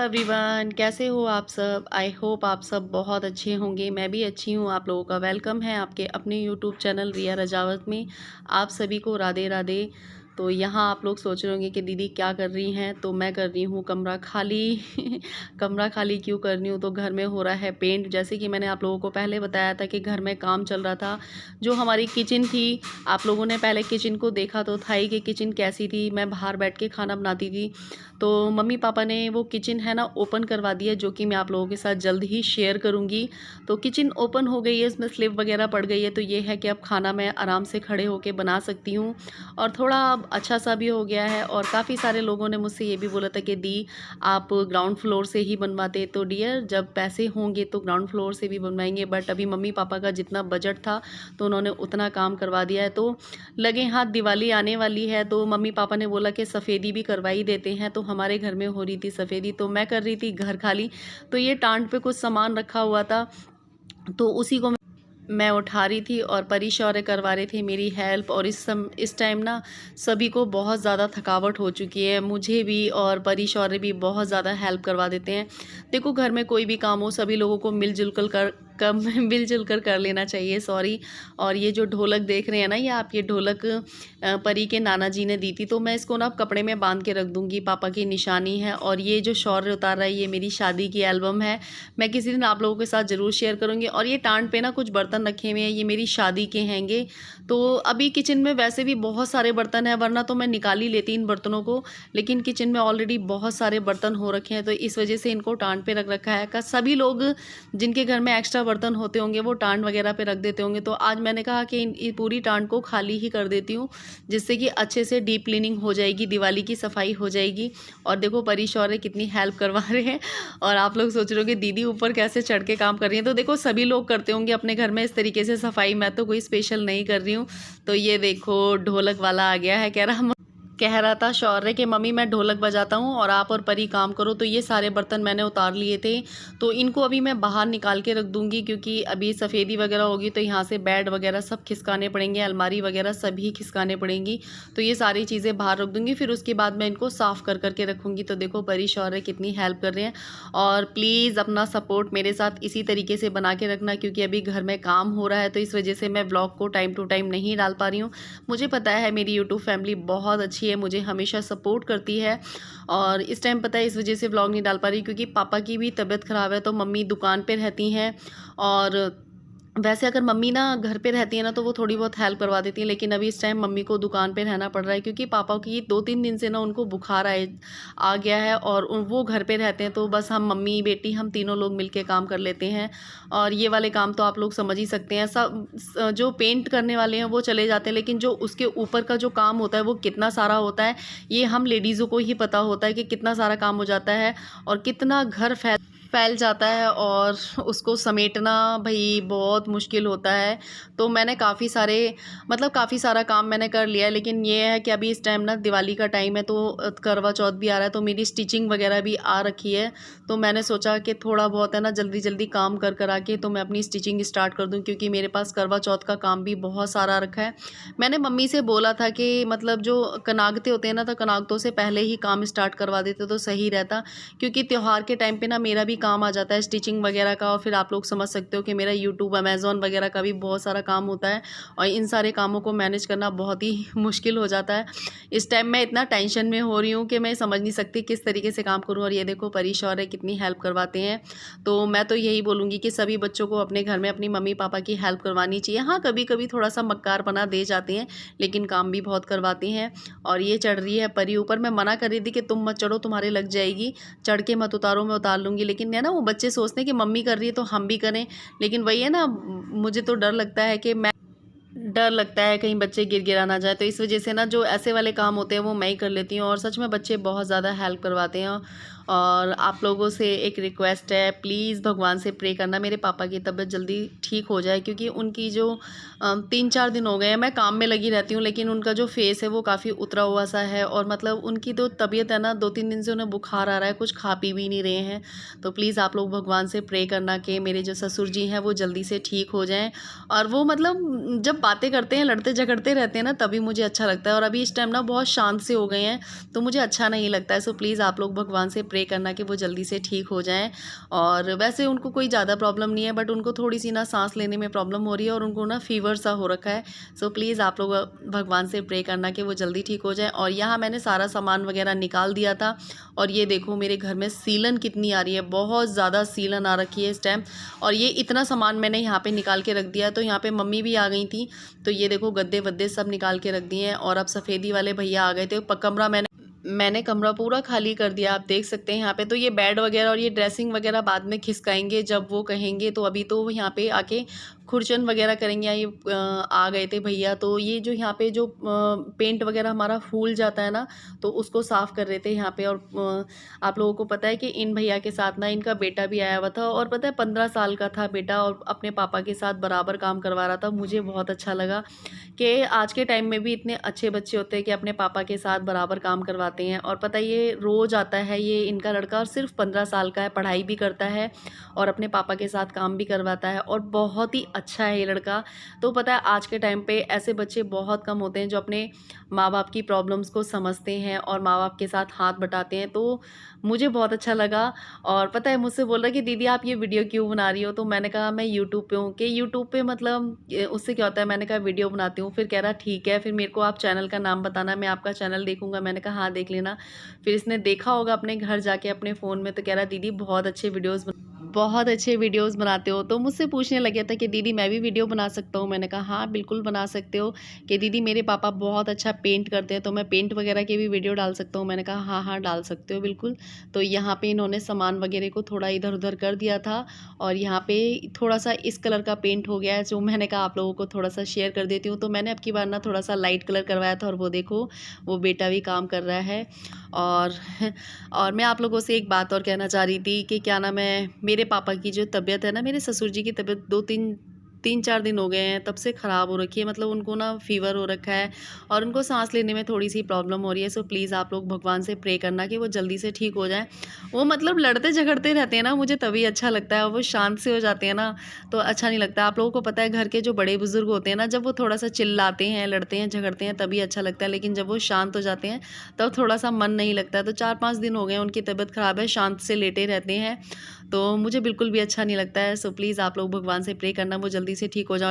Everyone, कैसे हो आप सब। आई होप आप सब बहुत अच्छे होंगे। मैं भी अच्छी हूँ। आप लोगों का वेलकम है आपके अपने यूट्यूब चैनल रिया रजावत में। आप सभी को राधे राधे। तो यहाँ आप लोग सोच रहे होंगे कि दीदी क्या कर रही हैं, तो मैं कर रही हूँ कमरा खाली। कमरा खाली क्यों कर रही हूँ, तो घर में हो रहा है पेंट। जैसे कि मैंने आप लोगों को पहले बताया था कि घर में काम चल रहा था। जो हमारी किचन थी, आप लोगों ने पहले किचन को देखा तो था ही कि किचन कैसी थी। मैं बाहर बैठ के खाना बनाती थी, तो मम्मी पापा ने वो किचन है ना ओपन करवा दिया, जो कि मैं आप लोगों के साथ जल्द ही शेयर करूँगी। तो किचन ओपन हो गई है, इसमें स्लिप वगैरह पड़ गई है, तो ये है कि अब खाना मैं आराम से खड़े होके बना सकती हूँ और थोड़ा अब अच्छा सा भी हो गया है। और काफ़ी सारे लोगों ने मुझसे ये भी बोला था कि दी आप ग्राउंड फ्लोर से ही बनवाते, तो डियर जब पैसे होंगे तो ग्राउंड फ्लोर से भी बनवाएंगे, बट अभी मम्मी पापा का जितना बजट था तो उन्होंने उतना काम करवा दिया है। तो लगे हाथ दिवाली आने वाली है, तो मम्मी पापा ने बोला कि सफ़ेदी भी करवा ही देते हैं। तो हमारे घर में हो रही थी सफ़ेदी, तो मैं कर रही थी घर खाली। तो ये टांट पे कुछ सामान रखा हुआ था, तो उसी को मैं उठा रही थी और परी शौर्य करवा रहे थे मेरी हेल्प। और इस टाइम ना सभी को बहुत ज़्यादा थकावट हो चुकी है, मुझे भी और परी शौर्य भी बहुत ज़्यादा हेल्प करवा देते हैं। देखो घर में कोई भी काम हो सभी लोगों को मिलजुल कर लेना चाहिए। सॉरी। और ये जो ढोलक देख रहे हैं ना, ये आप ये ढोलक परी के नाना जी ने दी थी, तो मैं इसको ना कपड़े में बांध के रख दूंगी, पापा की निशानी है। और ये जो शौर्य उतार रहा है ये मेरी शादी की एल्बम है, मैं किसी दिन आप लोगों के साथ ज़रूर शेयर करूँगी। और ये टांट पे ना कुछ बर्तन रखे हुए हैं, ये मेरी शादी के हैंगे। तो अभी किचन में वैसे भी बहुत सारे बर्तन हैं, वरना तो मैं निकाल ही लेती इन बर्तनों को, लेकिन किचन में ऑलरेडी बहुत सारे बर्तन हो रखे हैं, तो इस वजह से इनको टांट पे रख रखा है। सभी लोग जिनके घर में एक्स्ट्रा बर्तन होते होंगे वो टांट वगैरह पे रख देते होंगे, तो आज मैंने कहा कि ये पूरी टांट को खाली ही कर देती हूँ, जिससे कि अच्छे से डीप क्लीनिंग हो जाएगी, दिवाली की सफाई हो जाएगी। और देखो परी शौर्य कितनी हेल्प करवा रहे हैं। और आप लोग सोच रहे हो कि दीदी ऊपर कैसे चढ़ के काम कर रही हैं, तो देखो सभी लोग करते होंगे अपने घर में इस तरीके से सफाई, मैं तो कोई स्पेशल नहीं कर रही हूँ। तो ये देखो ढोलक वाला आ गया है, कह रहा था शौर्य कि मम्मी मैं ढोलक बजाता हूँ और आप और परी काम करो। तो ये सारे बर्तन मैंने उतार लिए थे, तो इनको अभी मैं बाहर निकाल के रख दूँगी, क्योंकि अभी सफ़ेदी वगैरह होगी तो यहाँ से बेड वगैरह सब खिसकाने पड़ेंगे, अलमारी वगैरह सभी खिसकाने पड़ेंगी। तो ये सारी चीज़ें बाहर रख दूँगी, फिर उसके बाद मैं इनको साफ़ कर करके रखूँगी। तो देखो परी शौर्य कितनी हेल्प कर रहे हैं। और प्लीज़ अपना सपोर्ट मेरे साथ इसी तरीके से बना के रखना, क्योंकि अभी घर में काम हो रहा है, तो इस वजह से मैं ब्लॉग को टाइम टू टाइम नहीं डाल पा रही हूँ। मुझे पता है मेरी यूट्यूब फैमिली बहुत अच्छी है, मुझे हमेशा सपोर्ट करती है। और इस टाइम पता है इस वजह से व्लॉग नहीं डाल पा रही, क्योंकि पापा की भी तबीयत ख़राब है, तो मम्मी दुकान पे रहती हैं। और वैसे अगर मम्मी ना घर पे रहती है ना तो वो थोड़ी बहुत हेल्प करवा देती है, लेकिन अभी इस टाइम मम्मी को दुकान पे रहना पड़ रहा है, क्योंकि पापा की 2-3 दिन से ना उनको बुखार आ गया है। और वो घर पे रहते हैं, तो बस हम मम्मी बेटी हम तीनों लोग मिलके काम कर लेते हैं। और ये वाले काम तो आप लोग समझ ही सकते हैं, सब जो पेंट करने वाले हैं वो चले जाते हैं, लेकिन जो उसके ऊपर का जो काम होता है वो कितना सारा होता है, ये हम लेडीज़ों को ही पता होता है कि कितना सारा काम हो जाता है और कितना घर फैल जाता है, और उसको समेटना भाई बहुत मुश्किल होता है। तो मैंने काफ़ी सारा काम मैंने कर लिया है, लेकिन ये है कि अभी इस टाइम ना दिवाली का टाइम है, तो करवा चौथ भी आ रहा है, तो मेरी स्टिचिंग वगैरह भी आ रखी है। तो मैंने सोचा कि थोड़ा बहुत है ना जल्दी जल्दी काम कर कर आके तो मैं अपनी स्टिचिंग स्टार्ट कर दूँ, क्योंकि मेरे पास करवा चौथ का काम भी बहुत सारा रखा है। मैंने मम्मी से बोला था कि मतलब जो कनागते होते हैं ना, तो कनागतों से पहले ही काम स्टार्ट करवा देते तो सही रहता, क्योंकि त्यौहार के टाइम पे ना मेरा भी काम आ जाता है स्टिचिंग वगैरह का। और फिर आप लोग समझ सकते हो कि मेरा यूट्यूब अमेज़ॉन वगैरह का भी बहुत सारा काम होता है, और इन सारे कामों को मैनेज करना बहुत ही मुश्किल हो जाता है। इस टाइम मैं इतना टेंशन में हो रही हूँ कि मैं समझ नहीं सकती किस तरीके से काम करूँ। और ये देखो परी शौर्य कितनी हेल्प करवाते हैं। तो मैं तो यही बोलूँगी कि सभी बच्चों को अपने घर में अपनी मम्मी पापा की हेल्प करवानी चाहिए। हाँ कभी कभी थोड़ा सा मक्कार बना दे जाते हैं, लेकिन काम भी बहुत करवाते हैं। और ये चढ़ रही है परी ऊपर, मैं मना कर रही थी कि तुम मत चढ़ो, तुम्हारे लग जाएगी, चढ़ के मत उतारो, मैं उतार लूँगी। लेकिन है ना वो बच्चे सोचते हैं कि मम्मी कर रही है तो हम भी करें, लेकिन वही है ना, मुझे तो डर लगता है कहीं बच्चे गिर गिरा ना जाए, तो इस वजह से ना जो ऐसे वाले काम होते हैं वो मैं ही कर लेती हूँ। और सच में बच्चे बहुत ज़्यादा हेल्प करवाते हैं। और आप लोगों से एक रिक्वेस्ट है, प्लीज़ भगवान से प्रे करना मेरे पापा की तबीयत जल्दी ठीक हो जाए, क्योंकि उनकी जो 3-4 दिन हो गए हैं मैं काम में लगी रहती हूँ, लेकिन उनका जो फेस है वो काफ़ी उतरा हुआ सा है। और मतलब उनकी तो तबीयत है ना 2-3 दिन से उन्हें बुखार आ रहा है, कुछ खा पी भी नहीं रहे हैं। तो प्लीज़ आप लोग भगवान से प्रे करना कि मेरे जो ससुर जी हैं वो जल्दी से ठीक हो जाएँ। और वो मतलब जब बातें करते हैं लड़ते झगड़ते रहते हैं ना तभी मुझे अच्छा लगता है, और अभी इस टाइम ना बहुत शांत से हो गए हैं, तो मुझे अच्छा नहीं लगता है। सो प्लीज़ आप लोग भगवान से प्रे करना कि वो जल्दी से ठीक हो जाएं। और वैसे उनको कोई ज़्यादा प्रॉब्लम नहीं है, बट उनको थोड़ी सी ना सांस लेने में प्रॉब्लम हो रही है और उनको ना फीवर सा हो रखा है। सो प्लीज़ आप लोग भगवान से प्रे करना कि वो जल्दी ठीक हो जाए। और यहाँ मैंने सारा सामान वगैरह निकाल दिया था और ये देखो मेरे घर में सीलन कितनी आ रही है, बहुत ज़्यादा सीलन आ रखी है इस टाइम। और ये इतना सामान मैंने यहाँ पे निकाल के रख दिया है। तो यहाँ पे मम्मी भी आ गई थी, तो ये देखो गद्दे वद्दे सब निकाल के रख दिए हैं। और अब सफ़ेदी वाले भैया आ गए थे, कमरा मैंने कमरा पूरा खाली कर दिया, आप देख सकते हैं यहाँ पे। तो ये बेड वगैरह और ये ड्रेसिंग वगैरह बाद में खिसकाएंगे जब वो कहेंगे, तो अभी तो यहाँ पे आके खुरचन वगैरह करेंगे। ये आ गए थे भैया, तो ये जो यहाँ पे जो पेंट वगैरह हमारा फूल जाता है ना, तो उसको साफ़ कर रहे थे यहाँ पे। और आप लोगों को पता है कि इन भैया के साथ ना इनका बेटा भी आया हुआ था, और पता है 15 साल का था बेटा, और अपने पापा के साथ बराबर काम करवा रहा था। मुझे बहुत अच्छा लगा कि आज के टाइम में भी इतने अच्छे बच्चे होते हैं कि अपने पापा के साथ बराबर काम करवाते हैं। और पता है ये रोज़ आता है ये इनका लड़का, और सिर्फ 15 साल का है, पढ़ाई भी करता है और अपने पापा के साथ काम भी करवाता है, और बहुत ही अच्छा है ये लड़का। तो पता है आज के टाइम पे ऐसे बच्चे बहुत कम होते हैं जो अपने माँ बाप की प्रॉब्लम्स को समझते हैं और माँ बाप के साथ हाथ बटाते हैं। तो मुझे बहुत अच्छा लगा। और पता है मुझसे बोल रहा कि दीदी आप ये वीडियो क्यों बना रही हो, तो मैंने कहा मैं यूट्यूब पे हूँ, कि यूट्यूब पे मतलब उससे क्या होता है। मैंने कहा वीडियो बनाती हूँ। फिर कह रहा ठीक है, फिर मेरे को आप चैनल का नाम बताना, मैं आपका चैनल देखूँगा। मैंने कहा हाँ देख लेना। फिर इसने देखा होगा अपने घर जाके अपने फ़ोन में, तो कह रहा दीदी बहुत अच्छे वीडियोस बनाते हो। तो मुझसे पूछने लगे था कि दीदी मैं भी वीडियो बना सकता हूँ। मैंने कहा हाँ बिल्कुल बना सकते हो। कि दीदी मेरे पापा बहुत अच्छा पेंट करते हैं, तो मैं पेंट वगैरह की भी वीडियो डाल सकता हूँ। मैंने कहा हाँ हाँ डाल सकते हो बिल्कुल। तो यहाँ पे इन्होंने सामान वगैरह को थोड़ा इधर उधर कर दिया था, और यहाँ पे थोड़ा सा इस कलर का पेंट हो गया है, जो मैंने कहा आप लोगों को थोड़ा सा शेयर कर देती हूँ। तो मैंने अब की बार ना थोड़ा सा लाइट कलर करवाया था, और वो देखो वो बेटा भी काम कर रहा है। और मैं आप लोगों से एक बात और कहना चाह रही थी कि क्या नाम है, मेरे पापा की जो तबीयत है ना, मेरे ससुर जी की तबीयत 3-4 दिन हो गए हैं तब से ख़राब हो रखी है। मतलब उनको ना फ़ीवर हो रखा है और उनको सांस लेने में थोड़ी सी प्रॉब्लम हो रही है। सो प्लीज़ आप लोग भगवान से प्रे करना कि वो जल्दी से ठीक हो जाएं। वो मतलब लड़ते झगड़ते रहते हैं ना, मुझे तभी अच्छा लगता है। और वो शांत से हो जाते हैं ना तो अच्छा नहीं लगता। आप लोगों को पता है घर के जो बड़े बुजुर्ग होते हैं ना, जब वो थोड़ा सा चिल्लाते हैं, लड़ते हैं, झगड़ते हैं, तभी अच्छा लगता है। लेकिन जब वो शांत हो जाते हैं तब थोड़ा सा मन नहीं लगता है। तो 4-5 दिन हो गए उनकी तबीयत ख़राब है, शांत से लेटे रहते हैं, तो मुझे बिल्कुल भी अच्छा नहीं लगता है। सो प्लीज़ आप लोग भगवान से प्रे करना वो जल्दी से ठीक हो जाए।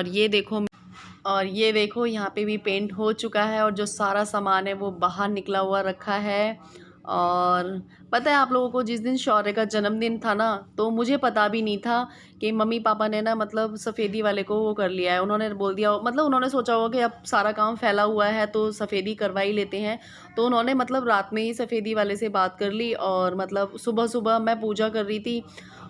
और ये देखो यहाँ पे भी पेंट हो चुका है, और जो सारा सामान है वो बाहर निकला हुआ रखा है। और पता है आप लोगों को, जिस दिन शौर्य का जन्मदिन था ना, तो मुझे पता भी नहीं था कि मम्मी पापा ने ना मतलब सफ़ेदी वाले को वो कर लिया है। उन्होंने बोल दिया, मतलब उन्होंने सोचा होगा कि अब सारा काम फैला हुआ है तो सफ़ेदी करवा ही लेते हैं। तो उन्होंने मतलब रात में ही सफ़ेदी वाले से बात कर ली, और मतलब सुबह सुबह मैं पूजा कर रही थी,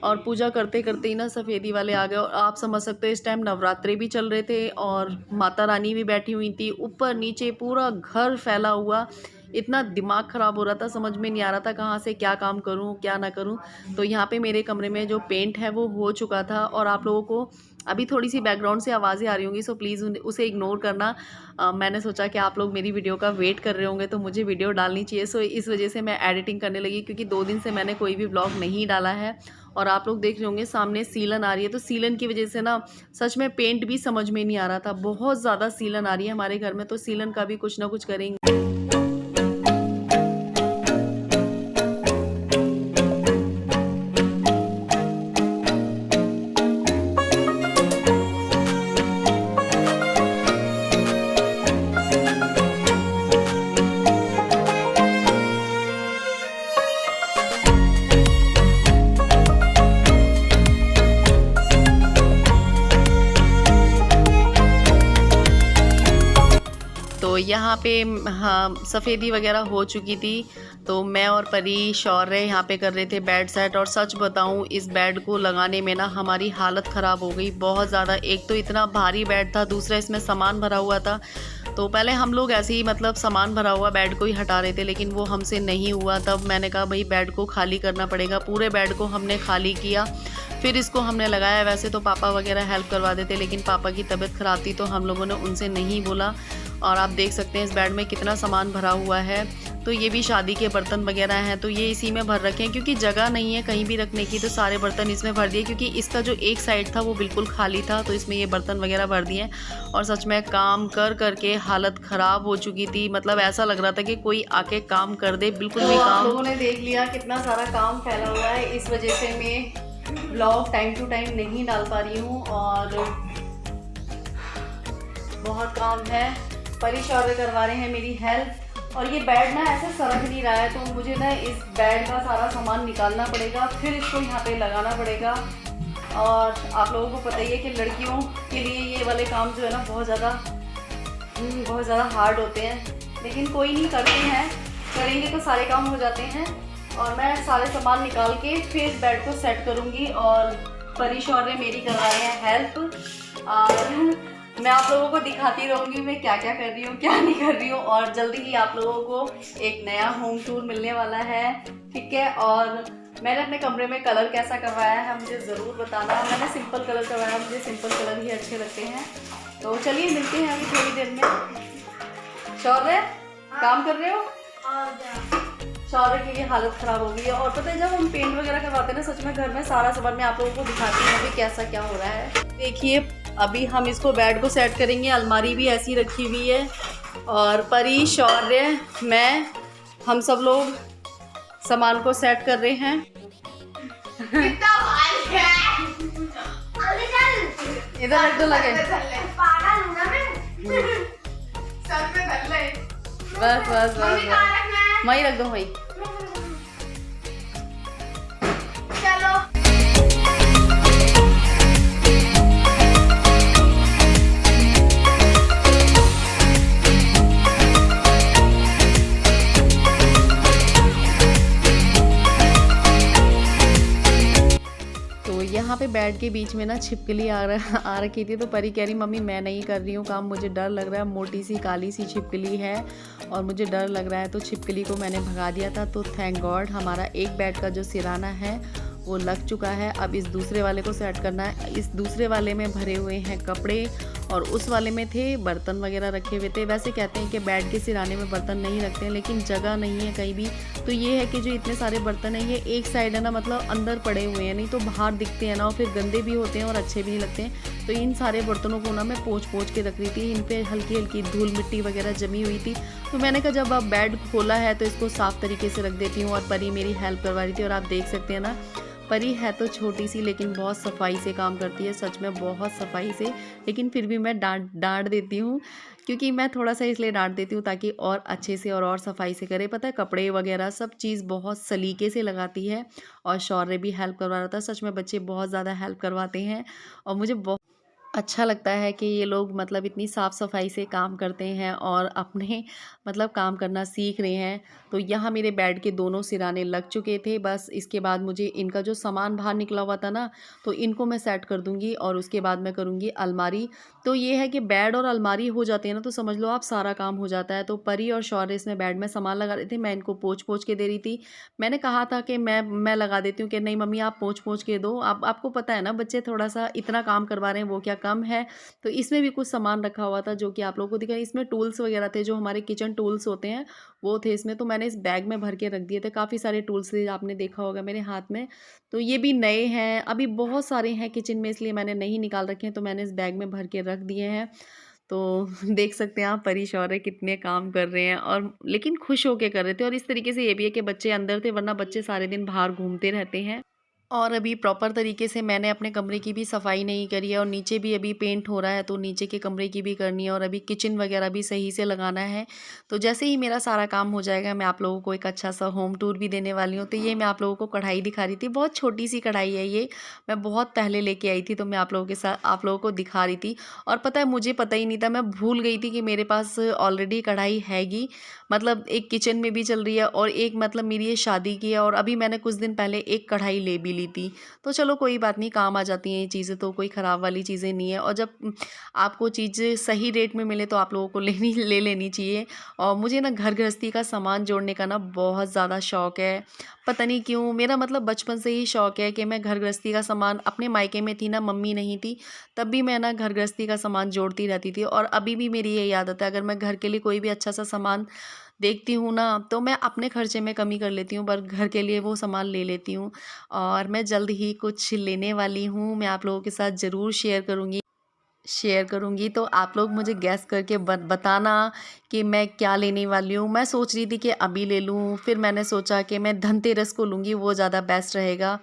और पूजा करते करते ही ना सफ़ेदी वाले आ गए। और आप समझ सकते हो इस टाइम नवरात्रे भी चल रहे थे, और माता रानी भी बैठी हुई थी, ऊपर नीचे पूरा घर फैला हुआ। इतना दिमाग ख़राब हो रहा था, समझ में नहीं आ रहा था कहाँ से क्या काम करूँ क्या ना करूँ। तो यहाँ पे मेरे कमरे में जो पेंट है वो हो चुका था। और आप लोगों को अभी थोड़ी सी बैकग्राउंड से आवाज़ें आ रही होंगी, सो प्लीज़ उसे इग्नोर करना। मैंने सोचा कि आप लोग मेरी वीडियो का वेट कर रहे होंगे, तो मुझे वीडियो डालनी चाहिए। सो इस वजह से मैं एडिटिंग करने लगी, क्योंकि 2 दिन से मैंने कोई भी व्लॉग नहीं डाला है। और आप लोग देख रहे होंगे सामने सीलन आ रही है, तो सीलन की वजह से ना सच में पेंट भी समझ में नहीं आ रहा था। बहुत ज़्यादा सीलन आ रही है हमारे घर में, तो सीलन का भी कुछ ना कुछ करेंगे। तो यहाँ पे हाँ सफ़ेदी वगैरह हो चुकी थी। तो मैं और परी शौर्य यहाँ पे कर रहे थे बेड सेट। और सच बताऊँ, इस बेड को लगाने में ना हमारी हालत ख़राब हो गई बहुत ज़्यादा। एक तो इतना भारी बेड था, दूसरा इसमें सामान भरा हुआ था। तो पहले हम लोग ऐसे ही मतलब सामान भरा हुआ बेड को ही हटा रहे थे, लेकिन वो हमसे नहीं हुआ। तब मैंने कहा भाई बेड को खाली करना पड़ेगा। पूरे बेड को हमने खाली किया, फिर इसको हमने लगाया। वैसे तो पापा वगैरह हेल्प करवा देते, लेकिन पापा की तबीयत ख़राब थी तो हम लोगों ने उनसे नहीं बोला। और आप देख सकते हैं इस बेड में कितना सामान भरा हुआ है। तो ये भी शादी के बर्तन वगैरह हैं, तो ये इसी में भर रखे हैं क्योंकि जगह नहीं है कहीं भी रखने की, तो सारे बर्तन इसमें भर दिए क्योंकि इसका जो एक साइड था वो बिल्कुल खाली था, तो इसमें ये बर्तन वगैरह भर दिए। और सच में काम कर करके हालत ख़राब हो चुकी थी, मतलब ऐसा लग रहा था कि कोई आके काम कर दे, बिल्कुल भी काम। आप लोगों ने देख लिया कितना सारा काम फैला हुआ है, इस वजह से मैं ब्लॉग टाइम टू टाइम नहीं डाल पा रही हूँ और बहुत काम है। परिश और करवा रहे हैं मेरी हेल्प। और ये बेड ना ऐसे सरक नहीं रहा है, तो मुझे ना इस बेड का सारा सामान निकालना पड़ेगा, फिर इसको यहाँ पे लगाना पड़ेगा। और आप लोगों को पता ही है कि लड़कियों के लिए ये वाले काम जो है ना बहुत ज़्यादा हार्ड होते हैं, लेकिन कोई नहीं, करते हैं, करेंगे तो सारे काम हो जाते हैं। और मैं सारे सामान निकाल के फिर बेड को सेट करूँगी। और परिश और मेरी करवा रहे हैं हेल्प, और मैं आप लोगों को दिखाती रहूँगी मैं क्या क्या कर रही हूँ, क्या नहीं कर रही हूँ। और जल्दी ही आप लोगों को एक नया होम टूर मिलने वाला है, ठीक है। और मैंने अपने कमरे में कलर कैसा करवाया है मुझे ज़रूर बताना। मैंने सिंपल कलर करवाया, मुझे सिंपल कलर ही अच्छे लगते हैं। तो चलिए मिलते हैं अभी थोड़ी देर में। शौर्य काम कर रहे हो? शौर्य की भी हालत ख़राब हो गई है। और पता है जब हम पेंट वगैरह करवाते हैं ना, सच में घर में सारा सामान मैं आप लोगों को दिखाती हूँ अभी कैसा क्या हो रहा है। देखिए अभी हम इसको बेड को सेट करेंगे, अलमारी भी ऐसी रखी हुई है। और परी, शौर्य, मैं, हम सब लोग सामान को सेट कर रहे हैं। इधर रख दो, लगे बस बस बस वहीं रख दो, वहीं। चलो यहाँ पे बेड के बीच में ना छिपकली आ रखी थी, तो परी कह रही मम्मी मैं नहीं कर रही हूँ काम, मुझे डर लग रहा है, मोटी सी काली सी छिपकली है और मुझे डर लग रहा है। तो छिपकली को मैंने भगा दिया था। तो थैंक गॉड हमारा एक बेड का जो सिराना है वो लग चुका है। अब इस दूसरे वाले को सेट करना है। इस दूसरे वाले में भरे हुए हैं कपड़े और उस वाले में थे बर्तन वगैरह रखे हुए थे। वैसे कहते हैं कि बेड के सिराने में बर्तन नहीं रखते हैं, लेकिन जगह नहीं है कहीं भी। तो ये है कि जो इतने सारे बर्तन हैं ये एक साइड है ना, मतलब अंदर पड़े हुए हैं, नहीं तो बाहर दिखते हैं ना, और फिर गंदे भी होते हैं और अच्छे भी नहीं लगते हैं। तो इन सारे बर्तनों को ना मैं पोंछ के रख रही थी, इन पर हल्की हल्की धूल मिट्टी वगैरह जमी हुई थी। तो मैंने कहा जब अब बेड खोला है तो इसको साफ़ तरीके से रख देती हूँ। और परी मेरी हेल्प करवा रही थी। और आप देख सकते हैं ना, परी है तो छोटी सी लेकिन बहुत सफाई से काम करती है, सच में बहुत सफाई से। लेकिन फिर भी मैं डांट देती हूँ, क्योंकि मैं थोड़ा सा इसलिए डांट देती हूँ ताकि और अच्छे से और सफाई से करे। पता है कपड़े वगैरह सब चीज़ बहुत सलीके से लगाती है। और शौर्य भी हेल्प करवा रहा था। सच में बच्चे बहुत ज़्यादा हेल्प करवाते हैं और मुझे बहुत अच्छा लगता है कि ये लोग मतलब इतनी साफ़ सफाई से काम करते हैं और अपने मतलब काम करना सीख रहे हैं। तो यहाँ मेरे बेड के दोनों सिराने लग चुके थे। बस इसके बाद मुझे इनका जो सामान बाहर निकला हुआ था ना, तो इनको मैं सेट कर दूँगी और उसके बाद मैं करूँगी अलमारी। तो ये है कि बेड और अलमारी हो जाते हैं ना, तो समझ लो आप सारा काम हो जाता है। तो परी और शौर्य इसमें बेड में सामान लगा रहे थे, मैं इनको पोंछ के दे रही थी। मैंने कहा था कि मैं लगा देती हूँ, कि नहीं मम्मी आप पोंछ के दो। आपको पता है ना बच्चे थोड़ा सा इतना काम करवा रहे हैं, वो क्या कम है। तो इसमें भी कुछ सामान रखा हुआ था जो कि आप लोगों को दिखा। इसमें टूल्स वगैरह थे, जो हमारे किचन टूल्स होते हैं वो थे इसमें। तो मैंने इस बैग में भर के रख दिए थे। काफ़ी सारे टूल्स थे, आपने देखा होगा मेरे हाथ में। तो ये भी नए हैं, अभी बहुत सारे हैं किचन में, इसलिए मैंने नहीं निकाल रखे हैं। तो मैंने इस बैग में भर के रख दिए हैं। तो देख सकते हैं आप परी शौर्य कितने काम कर रहे हैं, और लेकिन खुश होके कर रहे थे। और इस तरीके से ये भी है कि बच्चे अंदर थे, वरना बच्चे सारे दिन बाहर घूमते रहते हैं। और अभी प्रॉपर तरीके से मैंने अपने कमरे की भी सफाई नहीं करी है, और नीचे भी अभी पेंट हो रहा है, तो नीचे के कमरे की भी करनी है, और अभी किचन वगैरह भी सही से लगाना है। तो जैसे ही मेरा सारा काम हो जाएगा, मैं आप लोगों को एक अच्छा सा होम टूर भी देने वाली हूँ। तो ये मैं आप लोगों को कढ़ाई दिखा रही थी, बहुत छोटी सी कढ़ाई है ये, मैं बहुत पहले लेके आई थी, तो मैं आप लोगों को दिखा रही थी। और पता है मुझे पता ही नहीं था, मैं भूल गई थी कि मेरे पास ऑलरेडी कढ़ाई हैगी। मतलब एक किचन में भी चल रही है, और एक मतलब मेरी ये शादी की है, और अभी मैंने कुछ दिन पहले एक कढ़ाई ले भी ली थी। तो चलो कोई बात नहीं, काम आ जाती हैं ये चीज़ें, तो कोई ख़राब वाली चीज़ें नहीं है। और जब आपको चीज़ सही रेट में मिले तो आप लोगों को ले लेनी चाहिए। और मुझे ना घर गृहस्थी का सामान जोड़ने का ना बहुत ज़्यादा शौक़ है। पता नहीं क्यों, मेरा मतलब बचपन से ही शौक़ है कि मैं घर गृहस्थी का सामान, अपने मायके में थी ना, मम्मी नहीं थी, तब भी मैं ना घर गृहस्थी का सामान जोड़ती रहती थी। और अभी भी मेरी ये आदत है, अगर मैं घर के लिए कोई भी अच्छा सा सामान देखती हूँ ना, तो मैं अपने खर्चे में कमी कर लेती हूँ, पर घर के लिए वो सामान ले लेती हूँ। और मैं जल्द ही कुछ लेने वाली हूँ, मैं आप लोगों के साथ ज़रूर शेयर करूँगी। तो आप लोग मुझे गैस करके बताना कि मैं क्या लेने वाली हूँ। मैं सोच रही थी कि अभी ले लूँ, फिर मैंने सोचा कि मैं धनतेरस को लूँगी, वो ज़्यादा बेस्ट रहेगा।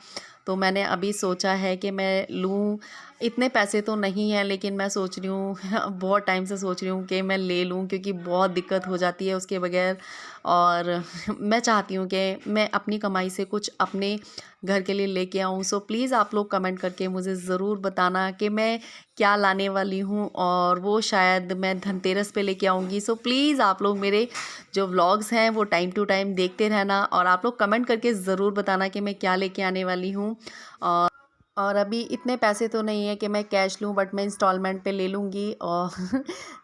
तो मैंने अभी सोचा है कि मैं लूँ। इतने पैसे तो नहीं हैं, लेकिन मैं सोच रही हूँ बहुत टाइम से सोच रही हूँ कि मैं ले लूँ, क्योंकि बहुत दिक्कत हो जाती है उसके बगैर। और मैं चाहती हूँ कि मैं अपनी कमाई से कुछ अपने घर के लिए लेके आऊँ। सो प्लीज़ आप लोग कमेंट करके मुझे ज़रूर बताना कि मैं क्या लाने वाली हूँ, और वो शायद मैं धनतेरस पे लेके आऊँगी। सो प्लीज़ आप लोग मेरे जो व्लॉग्स हैं वो टाइम टू टाइम देखते रहना, और आप लोग कमेंट करके ज़रूर बताना कि मैं क्या लेके आने वाली हूँ। और और अभी इतने पैसे तो नहीं है कि मैं कैश लूँ, बट मैं इंस्टॉलमेंट पे ले लूँगी। और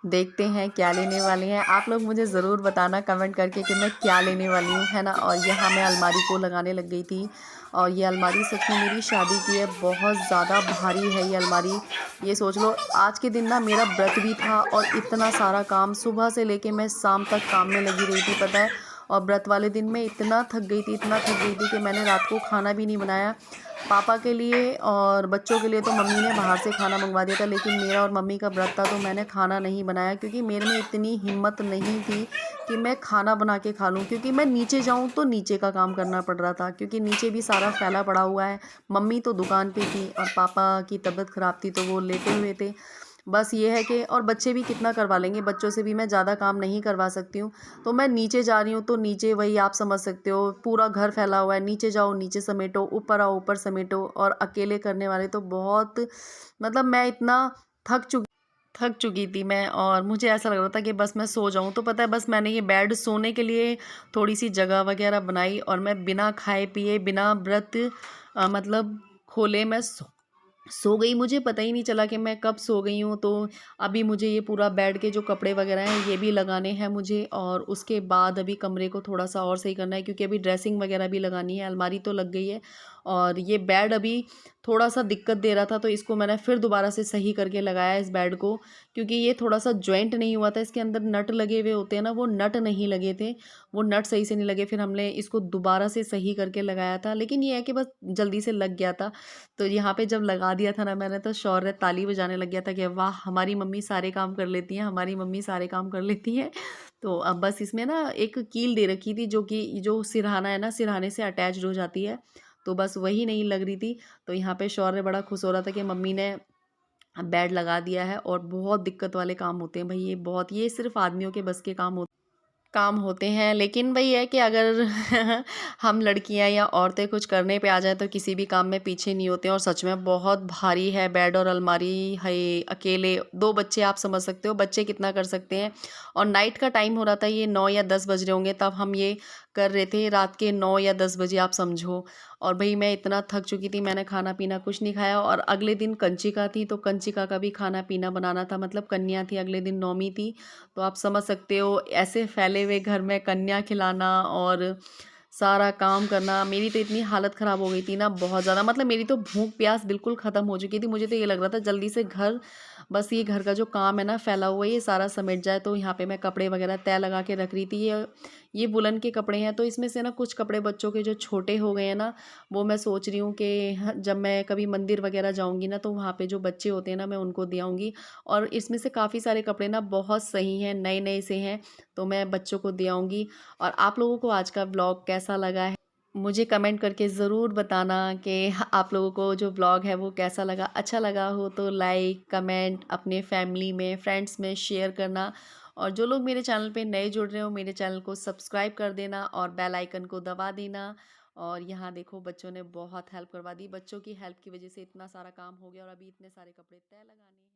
देखते हैं क्या लेने वाले हैं। आप लोग मुझे ज़रूर बताना कमेंट करके कि मैं क्या लेने वाली हूँ, है ना। और यहाँ मैं अलमारी को लगाने लग गई थी, और ये अलमारी सच में मेरी शादी की है, बहुत ज़्यादा भारी है ये अलमारी। ये सोच लो, आज के दिन ना मेरा व्रत भी था, और इतना सारा काम सुबह से लेके मैं शाम तक काम में लगी रही थी, पता है। और व्रत वाले दिन मैं इतना थक गई थी, इतना थक गई थी कि मैंने रात को खाना भी नहीं बनाया। पापा के लिए और बच्चों के लिए तो मम्मी ने बाहर से खाना मंगवा दिया था, लेकिन मेरा और मम्मी का व्रत था, तो मैंने खाना नहीं बनाया, क्योंकि मेरे में इतनी हिम्मत नहीं थी कि मैं खाना बना के खा लूँ। क्योंकि मैं नीचे जाऊँ तो नीचे का काम करना पड़ रहा था, क्योंकि नीचे भी सारा फैला पड़ा हुआ है। मम्मी तो दुकान पे थी, और पापा की तबीयत ख़राब थी, तो वो लेटे हुए थे। बस ये है कि, और बच्चे भी कितना करवा लेंगे, बच्चों से भी मैं ज़्यादा काम नहीं करवा सकती हूँ। तो मैं नीचे जा रही हूँ, तो नीचे वही आप समझ सकते हो, पूरा घर फैला हुआ है। नीचे जाओ नीचे समेटो, ऊपर आओ ऊपर समेटो, और अकेले करने वाले तो बहुत, मतलब मैं इतना थक चुकी थी मैं, और मुझे ऐसा लग रहा था कि बस मैं सो जाऊं। तो पता है, बस मैंने ये बेड सोने के लिए थोड़ी सी जगह वगैरह बनाई, और मैं बिना खाए पिए, बिना व्रत मतलब खोले मैं सो गई। मुझे पता ही नहीं चला कि मैं कब सो गई हूँ। तो अभी मुझे ये पूरा बेड के जो कपड़े वगैरह हैं ये भी लगाने हैं मुझे, और उसके बाद अभी कमरे को थोड़ा सा और सही करना है, क्योंकि अभी ड्रेसिंग वगैरह भी लगानी है। अलमारी तो लग गई है, और ये बेड अभी थोड़ा सा दिक्कत दे रहा था, तो इसको मैंने फिर दोबारा से सही करके लगाया इस बेड को, क्योंकि ये थोड़ा सा जॉइंट नहीं हुआ था। इसके अंदर नट लगे हुए होते हैं ना, वो नट नहीं लगे थे, वो नट सही से नहीं लगे। फिर हमने इसको दोबारा से सही करके लगाया था, लेकिन ये है कि बस जल्दी से लग गया था। तो यहाँ पे जब लगा दिया था ना मैंने, तो शौर्य ताली बजाने लग गया था कि वाह, हमारी मम्मी सारे काम कर लेती हैं, हमारी मम्मी सारे काम कर लेती हैं। तो अब बस इसमें ना एक कील दे रखी थी, जो कि जो सिरहाना है ना, सिरहाने से अटैच्ड हो जाती है, तो बस वही नहीं लग रही थी। तो यहाँ पे शौर्य बड़ा खुश हो रहा था कि मम्मी ने बेड लगा दिया है। और बहुत दिक्कत वाले काम होते हैं भाई, ये सिर्फ आदमियों के बस के काम होते हैं। लेकिन वही है कि अगर हम लड़कियां या औरतें कुछ करने पे आ जाए, तो किसी भी काम में पीछे नहीं होते हैं। और सच में बहुत भारी है बेड और अलमारी है। अकेले 2 बच्चे, आप समझ सकते हो बच्चे कितना कर सकते हैं। और नाइट का टाइम हो रहा था, ये 9 या 10 बज रहे होंगे तब हम ये कर रहे थे, रात के 9 या 10 बजे आप समझो। और भाई मैं इतना थक चुकी थी, मैंने खाना पीना कुछ नहीं खाया। और अगले दिन कंचिका थी, तो कंचिका का भी खाना पीना बनाना था, मतलब कन्या थी, अगले दिन नौमी थी। तो आप समझ सकते हो, ऐसे फैले हुए घर में कन्या खिलाना और सारा काम करना। मेरी तो इतनी हालत ख़राब हो गई थी ना, बहुत ज़्यादा, मतलब मेरी तो भूख प्यास बिल्कुल ख़त्म हो चुकी थी। मुझे तो ये लग रहा था जल्दी से घर, बस ये घर का जो काम है ना फैला हुआ है, ये सारा समेट जाए। तो यहाँ पे मैं कपड़े वगैरह तय लगा के रख रही थी। ये वुलन के कपड़े हैं, तो इसमें से ना कुछ कपड़े बच्चों के जो छोटे हो गए हैं ना, वो मैं सोच रही हूँ कि जब मैं कभी मंदिर वगैरह जाऊँगी ना, तो वहाँ पे जो बच्चे होते हैं ना, मैं उनको दे आऊँगी। और इसमें से काफ़ी सारे कपड़े ना बहुत सही हैं, नए नए से हैं, तो मैं बच्चों को दे आऊँगी। और आप लोगों को आज का ब्लॉग कैसा लगा है, मुझे कमेंट करके ज़रूर बताना कि आप लोगों को जो ब्लॉग है वो कैसा लगा। अच्छा लगा हो तो लाइक कमेंट अपने फैमिली में, फ्रेंड्स में शेयर करना। और जो लोग मेरे चैनल पे नए जुड़ रहे हो, मेरे चैनल को सब्सक्राइब कर देना, और बेल आइकन को दबा देना। और यहाँ देखो, बच्चों ने बहुत हेल्प करवा दी, बच्चों की हेल्प की वजह से इतना सारा काम हो गया, और अभी इतने सारे कपड़े तय लगाने हैं।